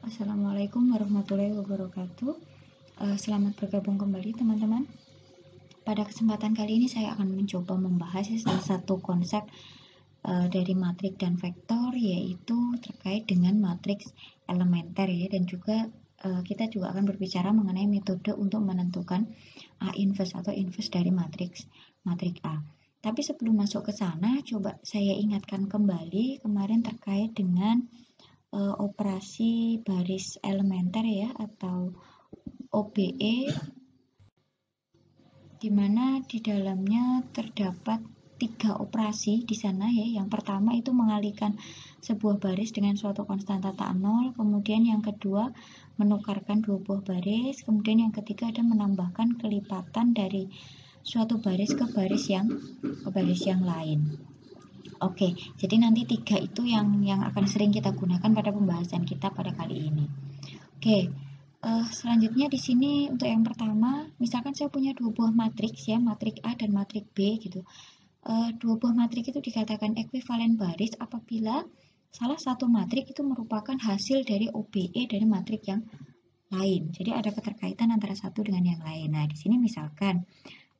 Assalamualaikum warahmatullahi wabarakatuh. Selamat bergabung kembali teman-teman. Pada kesempatan kali ini saya akan mencoba membahas salah satu konsep dari matriks dan vektor, yaitu terkait dengan matriks elementer ya, dan juga kita juga akan berbicara mengenai metode untuk menentukan A inverse atau inverse dari matriks A. Tapi sebelum masuk ke sana, coba saya ingatkan kembali kemarin terkait dengan operasi baris elementer ya, atau OBE, di mana di dalamnya terdapat 3 operasi di sana ya. Yang pertama itu mengalihkan sebuah baris dengan suatu konstanta tak nol, kemudian yang kedua menukarkan 2 buah baris, kemudian yang ketiga ada menambahkan kelipatan dari suatu baris ke baris yang lain. Oke, jadi nanti 3 itu yang akan sering kita gunakan pada pembahasan kita pada kali ini. Oke, selanjutnya di sini untuk yang pertama, misalkan saya punya 2 buah matriks ya, matriks A dan matriks B gitu. 2 buah matriks itu dikatakan ekuivalen baris apabila salah satu matriks itu merupakan hasil dari OBE dari matriks yang lain. Jadi ada keterkaitan antara satu dengan yang lain. Nah, di sini misalkan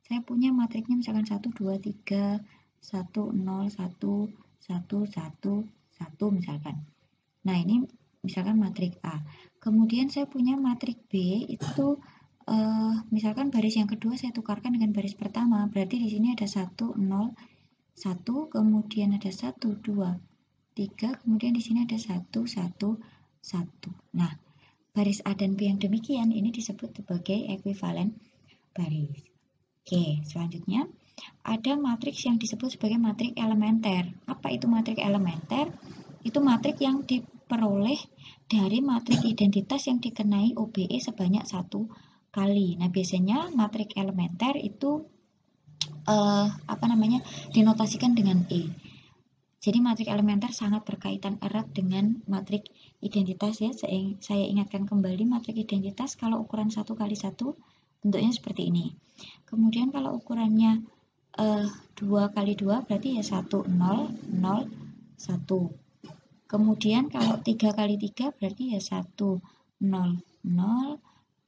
saya punya matriksnya misalkan 1 2 3 1 0 1 1 1 1 misalkan. Nah, ini misalkan matriks A. Kemudian saya punya matriks B itu misalkan baris yang kedua saya tukarkan dengan baris pertama. Berarti di sini ada 1 0 1, kemudian ada 1 2 3, kemudian di sini ada 1 1 1. Nah, baris A dan B yang demikian ini disebut sebagai ekuivalen baris. Oke, selanjutnya ada matriks yang disebut sebagai matriks elementer. Apa itu matriks elementer? Itu matriks yang diperoleh dari matriks identitas yang dikenai OBE sebanyak 1 kali. Nah, biasanya matriks elementer itu dinotasikan dengan E. Jadi matriks elementer sangat berkaitan erat dengan matriks identitas ya. Saya ingatkan kembali, matriks identitas kalau ukuran 1 kali 1 bentuknya seperti ini. Kemudian kalau ukurannya 2 kali 2 berarti ya 1 0 0 1. Kemudian kalau 3 kali 3 berarti ya 1 0 0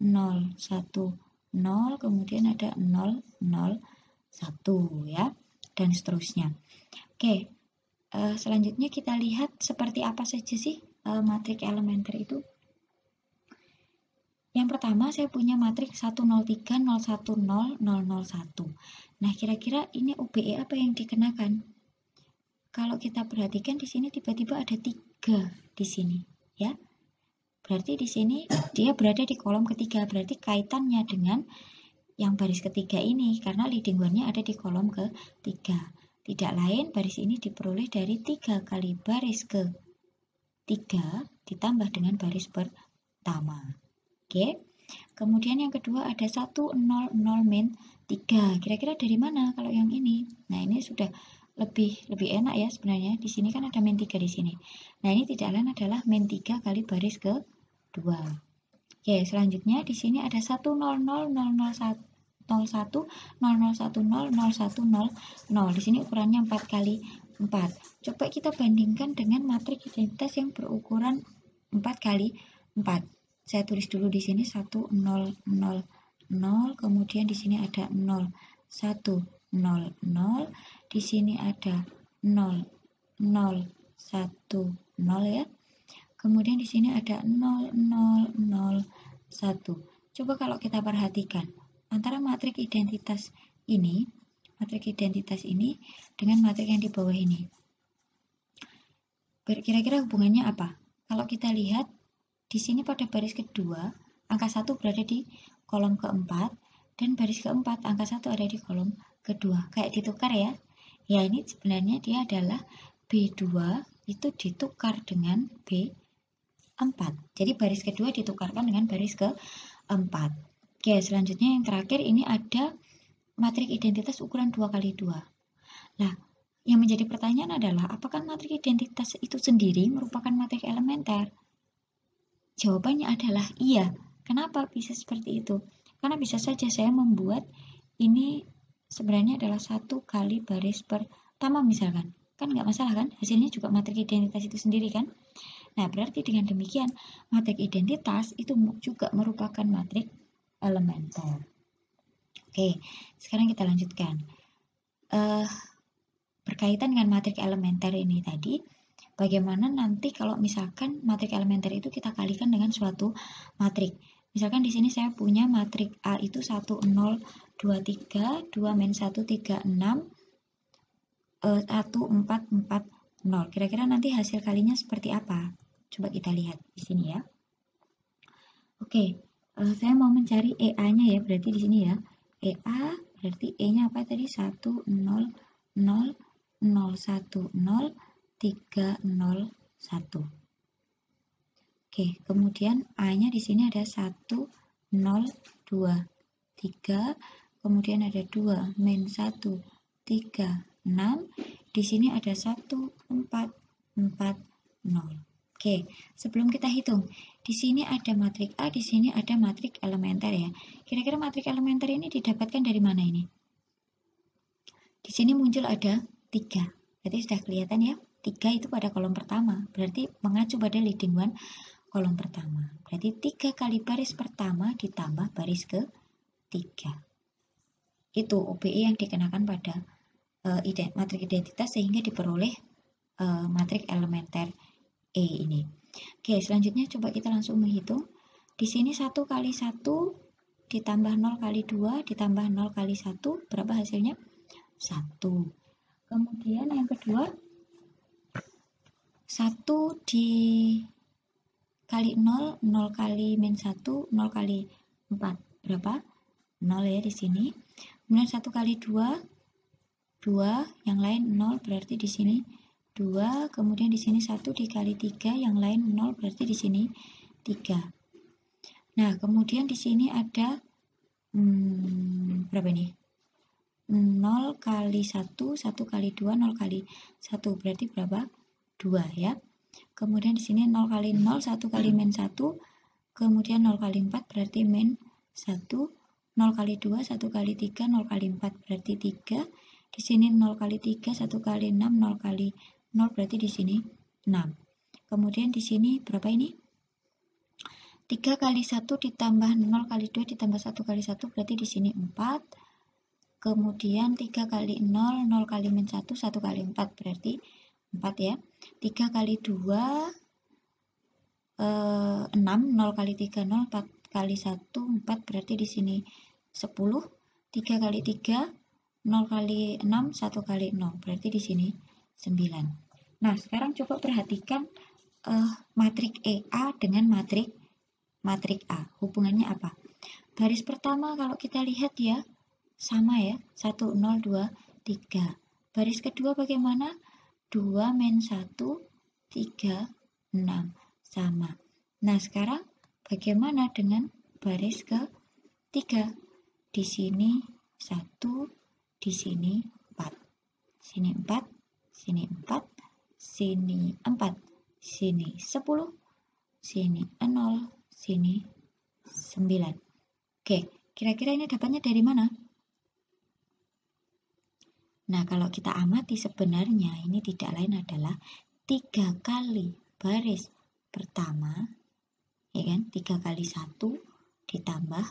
0 1 0, kemudian ada 0 0 1 ya, dan seterusnya. Oke, selanjutnya kita lihat seperti apa saja sih matriks elementer itu. Yang pertama saya punya matriks 103 010 001. Nah, kira-kira ini OBE apa yang dikenakan? Kalau kita perhatikan di sini tiba-tiba ada 3 di sini ya. Berarti di sini dia berada di kolom ketiga, berarti kaitannya dengan yang baris ketiga ini karena leading one-nya ada di kolom ketiga. Tidak lain, baris ini diperoleh dari 3 kali baris ketiga ditambah dengan baris pertama. Oke. Kemudian yang kedua ada 1 0 0 min 3. Kira-kira dari mana kalau yang ini? Nah, ini sudah lebih enak ya sebenarnya. Di sini kan ada min 3 di sini. Nah, ini tidak lain adalah min 3 kali baris kedua. Oke, selanjutnya di sini ada 1 0 0 0 0 1 0 1 0 0 1 0 0 1 0 0. Di sini ukurannya 4 kali 4. Coba kita bandingkan dengan matriks identitas yang berukuran 4 kali 4. Saya tulis dulu di sini 1 0 0 0, kemudian di sini ada 0 1 0 0, di sini ada 0 0 1 0 ya. Kemudian di sini ada 0 0 0 1. Coba kalau kita perhatikan antara matriks identitas ini dengan matriks yang di bawah ini. Kira-kira hubungannya apa? Kalau kita lihat di sini pada baris kedua, angka 1 berada di kolom keempat, dan baris keempat, angka 1 ada di kolom kedua. Kayak ditukar ya. Ya, ini sebenarnya dia adalah B2 itu ditukar dengan B4. Jadi baris kedua ditukarkan dengan baris keempat. Oke, selanjutnya yang terakhir ini ada matriks identitas ukuran 2 kali 2. Nah, yang menjadi pertanyaan adalah apakah matriks identitas itu sendiri merupakan matriks elementer? Jawabannya adalah iya. Kenapa bisa seperti itu? Karena bisa saja saya membuat ini sebenarnya adalah 1 kali baris pertama misalkan. Kan nggak masalah kan? Hasilnya juga matriks identitas itu sendiri kan? Nah, berarti dengan demikian matriks identitas itu juga merupakan matriks elementer. Oke, sekarang kita lanjutkan. Berkaitan dengan matriks elementer ini tadi, bagaimana nanti kalau misalkan matriks elementer itu kita kalikan dengan suatu matriks. Misalkan di sini saya punya matriks A itu 1 0 2 3, 2 min 1 3 6, 1 4 4 0. Kira-kira nanti hasil kalinya seperti apa? Coba kita lihat di sini ya. Oke, saya mau mencari EA-nya ya, berarti di sini ya. EA berarti E-nya apa tadi? 1 0 0 0 1 0 3 0 1. Oke, kemudian A-nya di sini ada 1 0 2 3, kemudian ada 2 min 1 3 6, di sini ada 1 4 4 0. Oke, sebelum kita hitung, di sini ada matriks A, di sini ada matriks elementer ya. Kira-kira matriks elementer ini didapatkan dari mana ini? Di sini muncul ada 3. Berarti sudah kelihatan ya, 3 itu pada kolom pertama. Berarti mengacu pada leading one kolom pertama. Berarti 3 kali baris pertama ditambah baris ke-3. Itu OBE yang dikenakan pada matriks identitas sehingga diperoleh matriks elementer E ini. Oke, selanjutnya coba kita langsung menghitung. Di sini 1 kali 1 ditambah 0 kali 2 ditambah 0 kali 1, berapa hasilnya? 1. Kemudian yang kedua, 1 dikali 0, 0 kali min 1, 0 kali 4, berapa? 0 ya di sini. Kemudian 1 kali 2, 2, yang lain 0, berarti di sini 2, kemudian di sini 1 dikali 3, yang lain 0, berarti di sini 3. Nah, kemudian di sini ada berapa ini? 0 kali 1, 1 kali 2, 0 kali 1, berarti berapa? 2 ya. Kemudian di sini 0 kali 0, 1 kali min 1, kemudian 0 kali 4 berarti min 1, 0 kali 2, 1 kali 3, 0 kali 4 berarti 3. Di sini 0 kali 3, 1 kali 6, 0 kali 0 berarti di sini 6. Kemudian di sini berapa ini? 3 kali 1 ditambah 0 kali 2 ditambah 1 kali 1 berarti di sini 4. Kemudian 3 kali 0, 0 kali min 1, 1 kali 4 berarti 4 ya. 3 kali 2, 6, 0 kali 3, 0, 4 kali 1, 4 berarti di sini 10. 3 kali 3, 0 kali 6, 1 kali 0 berarti di sini 9. Nah, sekarang coba perhatikan matriks EA dengan matriks A. Hubungannya apa? Baris pertama kalau kita lihat ya, sama ya, 1, 0, 2, 3. Baris kedua bagaimana? 2 min 1, 3, 6. Sama. Nah, sekarang bagaimana dengan baris ke-3? Di sini 1, di sini 4. Sini 4, sini 4, sini 4, sini 10, sini 0, sini 9. Oke, kira-kira ini dapatnya dari mana? Nah, kalau kita amati sebenarnya ini tidak lain adalah 3 kali baris pertama, ya kan? 3 kali 1 ditambah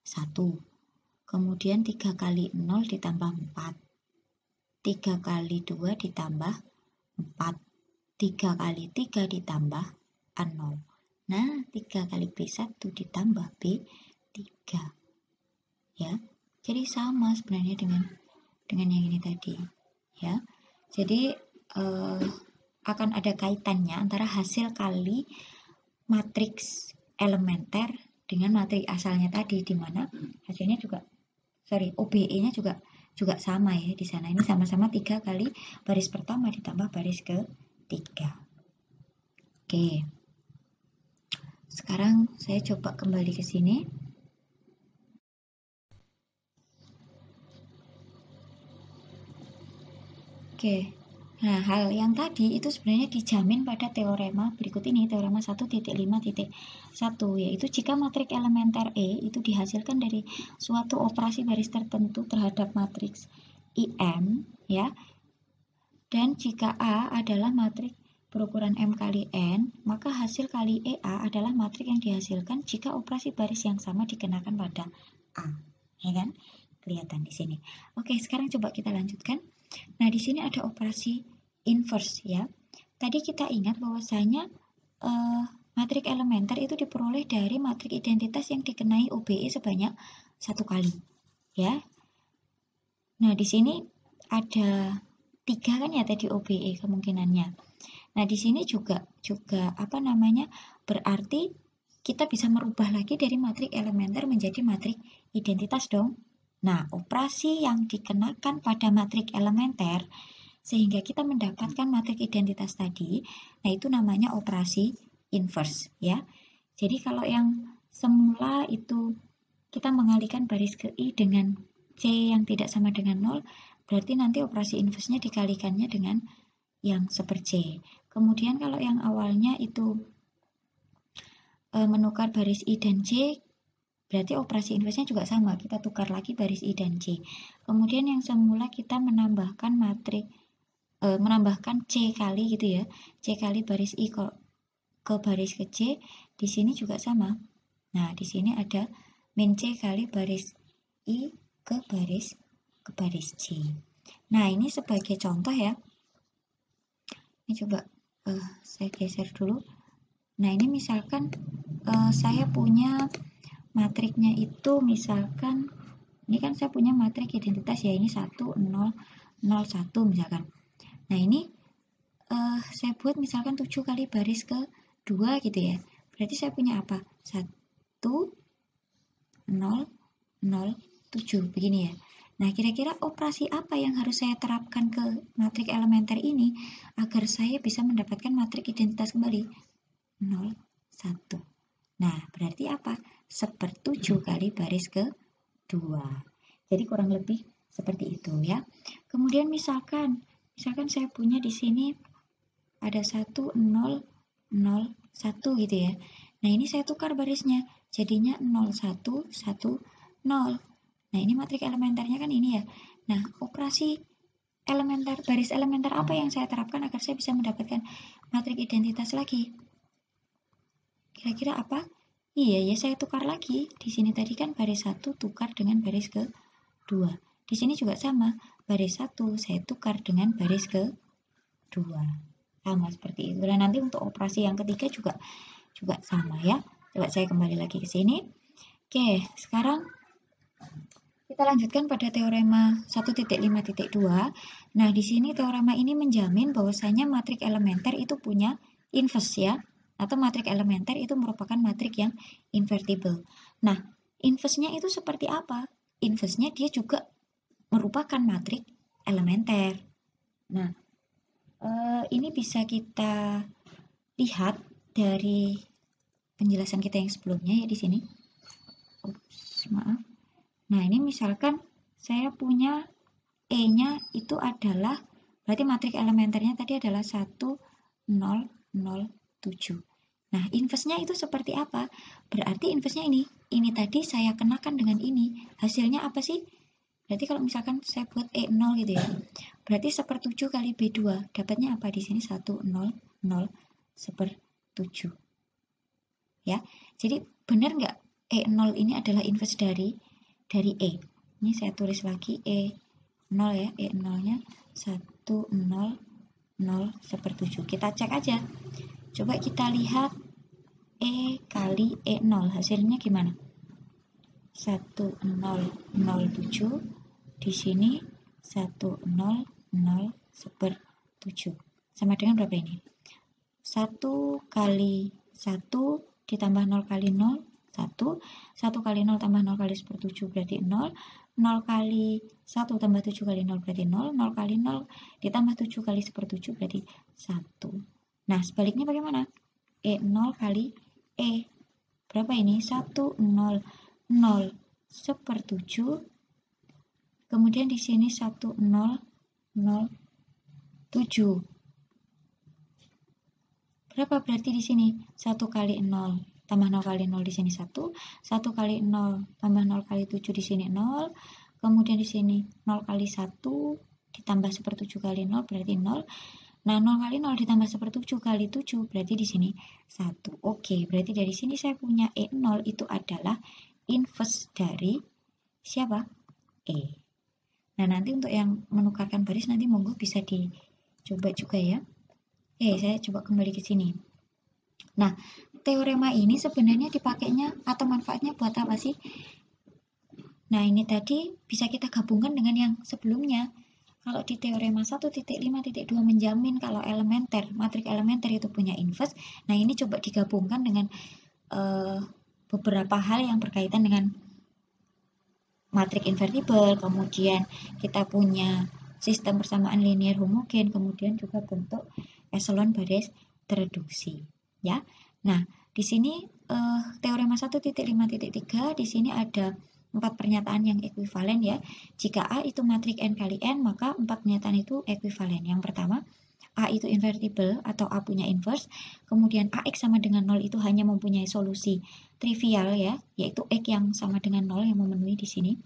1. Kemudian 3 kali 0 ditambah 4. 3 kali 2 ditambah 4. 3 kali 3 ditambah 0. Nah, 3 kali B1 ditambah B3. Ya. Jadi sama sebenarnya dengan yang ini tadi, ya. Jadi akan ada kaitannya antara hasil kali matriks elementer dengan matriks asalnya tadi, di mana hasilnya juga OBE-nya juga sama ya di sana. Ini sama-sama 3 kali baris pertama ditambah baris ke-3. Oke. Sekarang saya coba kembali ke sini. Oke, nah hal yang tadi itu sebenarnya dijamin pada teorema berikut ini, teorema 1.5.1, yaitu jika matriks elementer E itu dihasilkan dari suatu operasi baris tertentu terhadap matriks IM, ya, dan jika A adalah matriks berukuran M kali N, maka hasil kali EA adalah matrik yang dihasilkan jika operasi baris yang sama dikenakan pada A. Ya kan? Kelihatan di sini. Oke, sekarang coba kita lanjutkan. Nah, di sini ada operasi inverse ya. Tadi kita ingat bahwasanya matrik elementer itu diperoleh dari matrik identitas yang dikenai OBE sebanyak 1 kali. Ya. Nah, di sini ada 3 kan ya tadi OBE kemungkinannya. Nah, di sini juga berarti kita bisa merubah lagi dari matrik elementer menjadi matrik identitas dong. Nah, operasi yang dikenakan pada matrik elementer sehingga kita mendapatkan matrik identitas tadi, nah itu namanya operasi inverse ya. Jadi kalau yang semula itu kita mengalihkan baris ke I dengan C yang tidak sama dengan 0, berarti nanti operasi inverse-nya dikalikannya dengan yang seper C. Kemudian kalau yang awalnya itu menukar baris I dan C, berarti operasi inverse-nya juga sama, kita tukar lagi baris I dan C. Kemudian yang semula kita menambahkan menambahkan C kali gitu ya, C kali baris I ke baris ke C, di sini juga sama. Nah, di sini ada min C kali baris I ke baris C. Nah, ini sebagai contoh ya. Ini coba saya geser dulu. Nah, ini misalkan saya punya matriknya itu misalkan, ini kan saya punya matrik identitas ya, ini 1, 0, 0, 1 misalkan. Nah, ini saya buat misalkan 7 kali baris ke 2 gitu ya. Berarti saya punya apa? 1, 0, 0, 7 begini ya. Nah, kira-kira operasi apa yang harus saya terapkan ke matrik elementer ini agar saya bisa mendapatkan matrik identitas kembali? 0, 1. Nah, berarti apa? 1/7 kali baris ke 2. Jadi kurang lebih seperti itu ya. Kemudian misalkan saya punya di sini ada 1, 0, 0, 1 gitu ya. Nah, ini saya tukar barisnya. Jadinya 0, 1, 1, 0. Nah, ini matrik elementernya kan ini ya. Nah, operasi elementer, baris elementer apa yang saya terapkan agar saya bisa mendapatkan matrik identitas lagi? Kira-kira apa? Iya ya, saya tukar lagi. Di sini tadi kan baris 1 tukar dengan baris ke-2. Di sini juga sama. Baris 1 saya tukar dengan baris ke-2. Sama seperti itu. Dan nanti untuk operasi yang ketiga juga sama ya. Coba saya kembali lagi ke sini. Oke, sekarang kita lanjutkan pada teorema 1.5.2. Nah, di sini teorema ini menjamin bahwasanya matrik elementer itu punya inverse ya, atau matrik elementer itu merupakan matrik yang invertible. Nah, inverse-nya itu seperti apa? Inverse-nya dia juga merupakan matrik elementer. Nah, ini bisa kita lihat dari penjelasan kita yang sebelumnya ya di sini. Maaf. Nah, ini misalkan saya punya E-nya itu adalah, berarti matrik elementernya tadi adalah 1, 0, 0, 7. Nah, inverse-nya itu seperti apa? Berarti inverse-nya ini tadi saya kenakan dengan ini. Hasilnya apa sih? Berarti kalau misalkan saya buat E0 gitu ya, berarti 1/7 kali B2. Dapatnya apa di sini? 1, 0, 0, 1/7. Ya, jadi benar nggak E0 ini adalah inverse dari E. Ini saya tulis lagi E0 ya, E0-nya 1, 0, 0, 1/7. Kita cek aja. Coba kita lihat E kali E0, hasilnya gimana? 1, 0, 0, 7. Di sini 1, 0, 0, 1/7. Sama dengan berapa ini? 1 kali 1 ditambah 0 kali 0, 1. 1 kali 0 tambah 0 kali 1/7 berarti 0. 0 kali 1 tambah 7 kali 0 berarti 0. 0 kali 0 ditambah 7 kali 1/7 berarti 1. Nah, sebaliknya bagaimana? E0 kali E. Berapa ini? 1, 0, 0, 1/7. Kemudian di sini 1, 0, 0, 7. Berapa berarti di sini? 1 kali 0 tambah 0 kali 0 di sini 1. 1 kali 0 tambah 0 kali 7 di sini 0. Kemudian di sini 0 kali 1 ditambah 1/7 kali 0 berarti 0. Nah, 0 kali 0 ditambah 1/7 kali 7, berarti di sini 1. Oke, berarti dari sini saya punya E0 itu adalah inverse dari siapa? E. Nah, nanti untuk yang menukarkan baris nanti monggo bisa dicoba juga ya. Saya coba kembali ke sini. Nah, teorema ini sebenarnya dipakainya atau manfaatnya buat apa sih? Nah, ini tadi bisa kita gabungkan dengan yang sebelumnya. Kalau di teorema 1.5.2 menjamin kalau matrik elementer itu punya inverse. Nah, ini coba digabungkan dengan beberapa hal yang berkaitan dengan matrik invertible, kemudian kita punya sistem persamaan linear homogen, kemudian juga bentuk eselon baris tereduksi, ya. Nah, di sini teorema 1.5.3 di sini ada 4 pernyataan yang ekuivalen ya. Jika A itu matrik n kali n, maka 4 pernyataan itu ekuivalen. Yang pertama, A itu invertible atau A punya inverse, kemudian AX sama dengan 0 itu hanya mempunyai solusi trivial ya, yaitu X yang sama dengan 0 yang memenuhi di sini.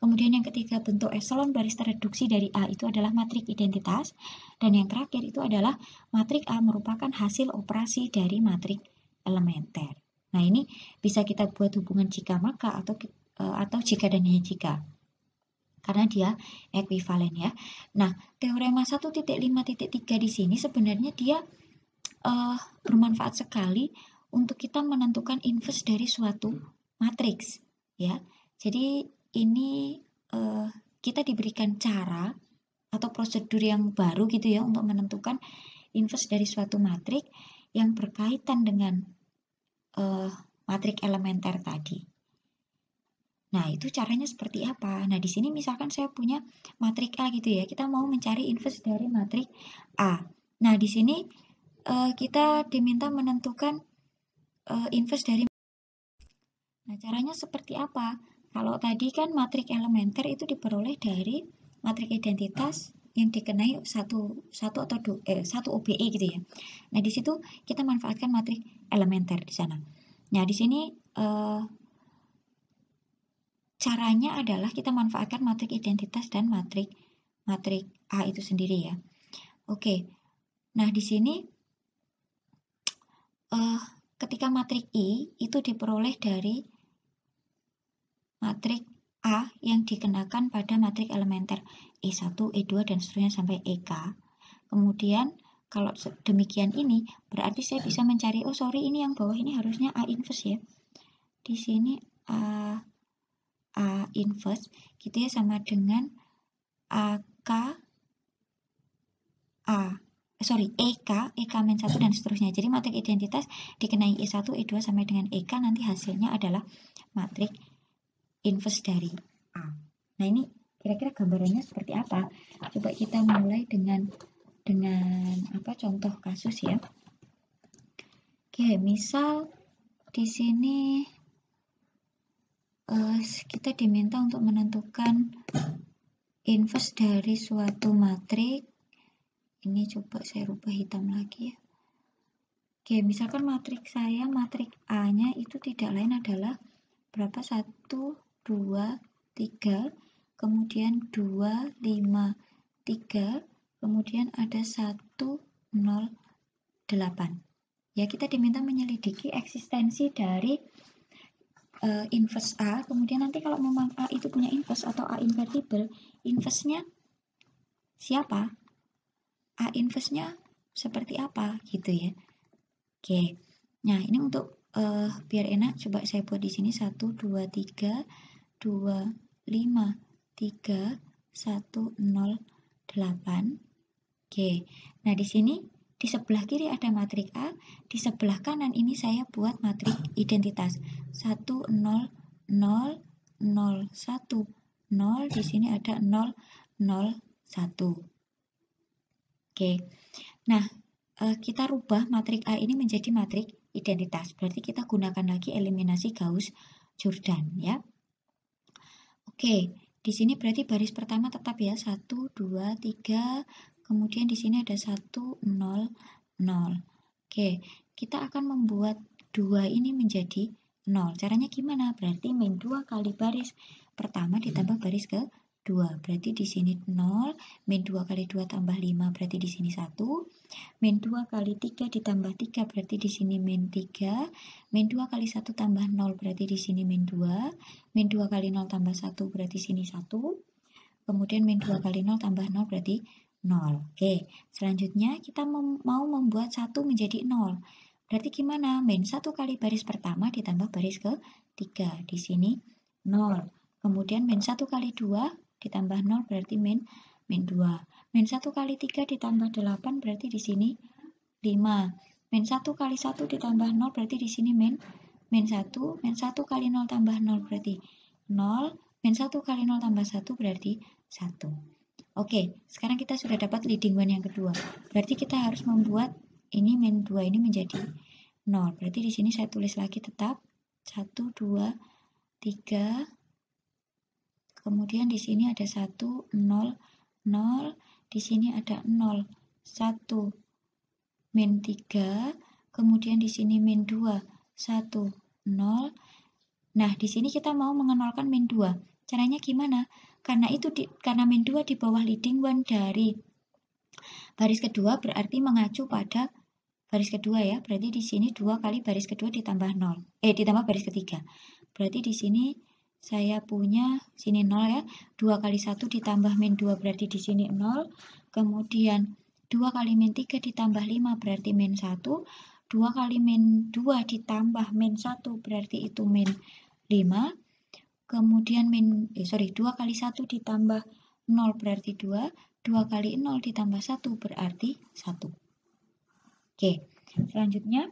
Kemudian yang ketiga, bentuk eselon baris tereduksi dari A itu adalah matrik identitas, dan yang terakhir itu adalah matrik A merupakan hasil operasi dari matrik elementer. Nah, ini bisa kita buat hubungan jika maka atau jika dan hanya jika, karena dia ekuivalen ya. Nah, teorema 1.5.3 di sini sebenarnya dia bermanfaat sekali untuk kita menentukan inverse dari suatu matriks ya. Jadi ini kita diberikan cara atau prosedur yang baru gitu ya untuk menentukan inverse dari suatu matrik yang berkaitan dengan matrik elementer tadi. Nah, itu caranya seperti apa? Nah, di sini misalkan saya punya matrik A gitu ya. Kita mau mencari inverse dari matrik A. Nah, di sini kita diminta menentukan inverse dari. Nah, caranya seperti apa? Kalau tadi kan matrik elementer itu diperoleh dari matrik identitas yang dikenai satu OBE gitu ya. Nah, di situ kita manfaatkan matrik elementer di sana. Nah, di sini caranya adalah kita manfaatkan matrik identitas dan matrik A itu sendiri ya. Oke. Nah, di sini ketika matrik I itu diperoleh dari matrik A yang dikenakan pada matrik elementer E1, E2 dan seterusnya sampai EK. Kemudian kalau demikian ini berarti saya bisa mencari, oh sorry ini yang bawah ini harusnya A inverse ya. Di sini A inverse gitu ya, sama dengan EK min 1 dan seterusnya. Jadi matrik identitas dikenai E1, E2 sampai dengan EK, nanti hasilnya adalah matrik inverse dari A. Nah, ini kira-kira gambarannya seperti apa? Coba kita mulai dengan contoh kasus ya. Oke, misal di sini kita diminta untuk menentukan inverse dari suatu matrik. Ini coba saya rubah hitam lagi ya. Oke, misalkan matrik A-nya itu tidak lain adalah berapa? 1, 2, 3, kemudian 2, 5, 3, kemudian ada 1, 0, 8. Ya, kita diminta menyelidiki eksistensi dari inverse A, kemudian nanti kalau memang A itu punya inverse atau A invertible, inverse-nya siapa? A inverse-nya seperti apa gitu ya. Oke. Nah, ini untuk biar enak coba saya buat di sini 1 2 3 2 5 3 1 0 8. Oke. Nah, di sini di sebelah kiri ada matrik A, di sebelah kanan ini saya buat matrik identitas 1 0 0 0 1 0, di sini ada 0 0 1. Oke, nah kita rubah matrik A ini menjadi matrik identitas. Berarti kita gunakan lagi eliminasi Gauss-Jordan ya. Oke, di sini berarti baris pertama tetap ya 1, 2, 3. Kemudian di sini ada 1, 0, 0. Oke, kita akan membuat 2 ini menjadi 0. Caranya gimana? Berarti min 2 kali baris pertama ditambah baris ke 2. Berarti di sini 0, min 2 kali 2 tambah 5 berarti di sini 1. Min 2 kali 3 ditambah 3 berarti di sini min 3. Min 2 kali 1 tambah 0 berarti di sini min 2. Min 2 kali 0 tambah 1 berarti sini 1. Kemudian min 2 kali 0 tambah 0 berarti 0. Oke, selanjutnya kita mau membuat 1 menjadi 0. Berarti gimana? Min 1 kali baris pertama ditambah baris ke-3. Di sini 0. Kemudian min 1 kali 2 ditambah 0 berarti min 2. Min 1 kali 3 ditambah 8 berarti di sini 5. Min 1 kali 1 ditambah 0 berarti di sini min 1. Min 1 kali 0 tambah 0 berarti 0. Min 1 kali 0 tambah 1 berarti 1. Oke, sekarang kita sudah dapat leading one yang kedua. Berarti kita harus membuat ini min 2 ini menjadi 0. Berarti di sini saya tulis lagi tetap 1, 2, 3. Kemudian di sini ada 1, 0, 0. Di sini ada 0, 1, min 3. Kemudian di sini min 2, 1, 0. Nah, di sini kita mau mengenolkan min 2. Caranya gimana? Karena min 2 di bawah leading one dari baris kedua berarti mengacu pada baris kedua ya. Berarti di sini 2 kali baris kedua ditambah 0. Ditambah baris ketiga. Berarti di sini saya punya sini 0 ya. 2 kali 1 ditambah min 2 berarti di sini 0. Kemudian 2 kali min 3 ditambah 5 berarti min 1. 2 kali min 2 ditambah min 1 berarti itu min 5. Kemudian 2 kali 1 ditambah 0 berarti 2. 2 kali 0 ditambah 1 berarti 1. Oke, selanjutnya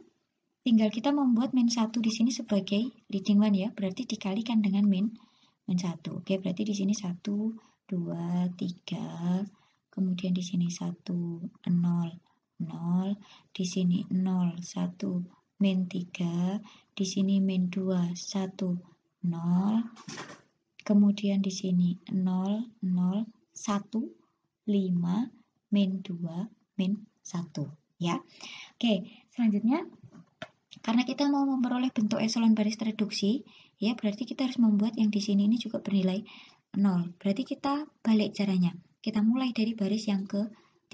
tinggal kita membuat min 1 di sini sebagai leading one ya. Berarti dikalikan dengan min 1. Oke, berarti di sini 1, 2, 3. Kemudian di sini 1, 0, 0. Di sini 0, 1, min 3. Di sini min 2, 1, 0. Kemudian di sini 0, 0, 1, 5, min 2, min 1 ya. Oke, selanjutnya karena kita mau memperoleh bentuk eselon baris tereduksi ya, berarti kita harus membuat yang di sini ini juga bernilai 0. Berarti kita balik caranya. Kita mulai dari baris yang ke-3.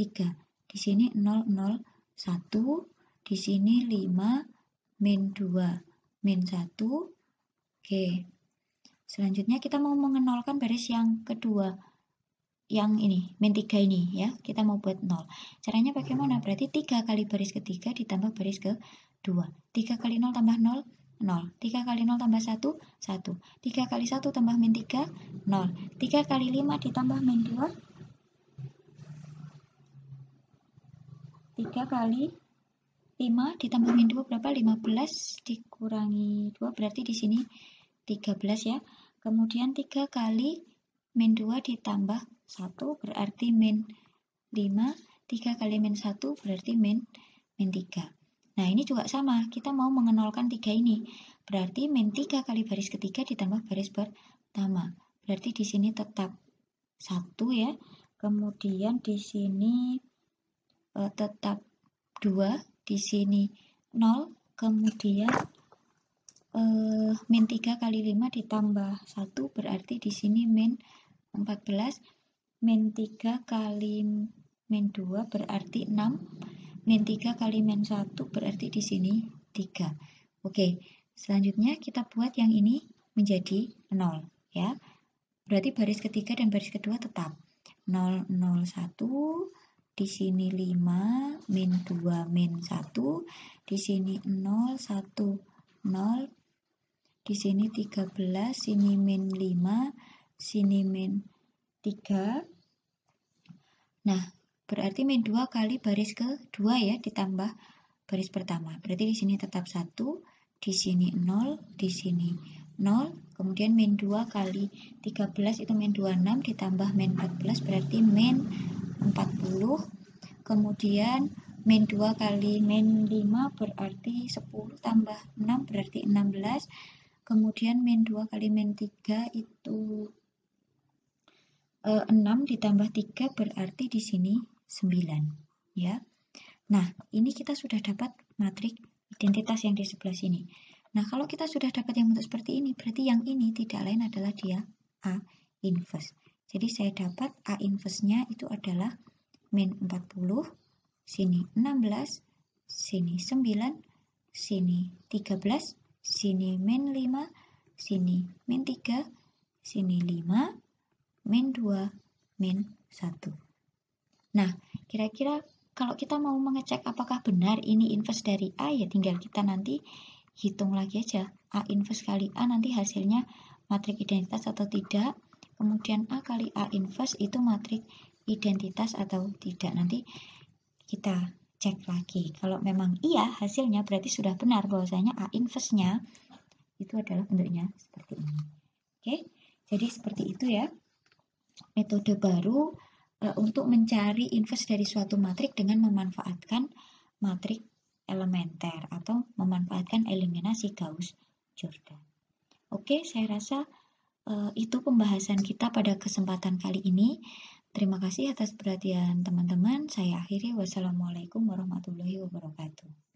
Di sini 0, 0, 1. Di sini 5, min 2, min 1. Oke. Selanjutnya kita mau mengenolkan baris yang kedua. Yang ini, min 3 ini ya. Kita mau buat 0. Caranya bagaimana? Berarti 3 kali baris ketiga ditambah baris ke-2. 3 kali 0 tambah 0, 0. 3 kali 0 tambah 1, 1. 3 kali 1 tambah min 3, 0. 3 kali 5 ditambah min 2. 3 kali 5 ditambah min 2 berapa? 15 dikurangi 2 berarti di sini 13 ya. Kemudian 3 kali min 2 ditambah 1 berarti min 5. 3 kali min 1 berarti min 3. Nah, ini juga sama. Kita mau mengenolkan 3 ini. Berarti min 3 kali baris ketiga ditambah baris pertama. Berarti di sini tetap 1 ya. Kemudian di sini tetap 2. Di sini 0. Kemudian min 3 kali 5 ditambah 1 berarti di sini min 14. Min 3 kali min 2 berarti 6. Min 3 kali min 1 berarti di sini 3. Oke, selanjutnya kita buat yang ini menjadi 0 ya. Berarti baris ketiga dan baris kedua tetap 0, 0, 1. Di sini 5, min 2, min 1. Di sini 0, 1, 0. Di sini 13, sini min 5, sini min 3. Nah, berarti min 2 kali baris kedua ya ditambah baris pertama. Berarti di sini tetap 1, di sini 0, di sini 0. Kemudian min 2 kali 13 itu min 26 ditambah min 14 berarti min 40. Kemudian min 2 kali min 5 berarti 10 tambah 6 berarti 16. Kemudian min 2 kali min 3 itu 6 ditambah 3 berarti di sini 9 ya. Nah, ini kita sudah dapat matriks identitas yang di sebelah sini. Nah, kalau kita sudah dapat yang bentuk seperti ini, berarti yang ini tidak lain adalah dia A inverse. Jadi saya dapat A inverse-nya itu adalah min 40, sini 16, sini 9, sini 13, sini min 5, sini min 3, sini 5, min 2, min 1. Nah, kira-kira kalau kita mau mengecek apakah benar ini inverse dari A, ya tinggal kita nanti hitung lagi aja. A inverse kali A nanti hasilnya matrik identitas atau tidak. Kemudian A kali A inverse itu matrik identitas atau tidak. Nanti kita cek lagi. Kalau memang iya hasilnya berarti sudah benar bahwasanya A inverse-nya itu adalah bentuknya seperti ini. Oke, jadi seperti itu ya. Metode baru untuk mencari inverse dari suatu matrik dengan memanfaatkan matrik elementer atau memanfaatkan eliminasi Gauss-Jordan. Oke, saya rasa itu pembahasan kita pada kesempatan kali ini. Terima kasih atas perhatian teman-teman. Saya akhiri. Wassalamualaikum warahmatullahi wabarakatuh.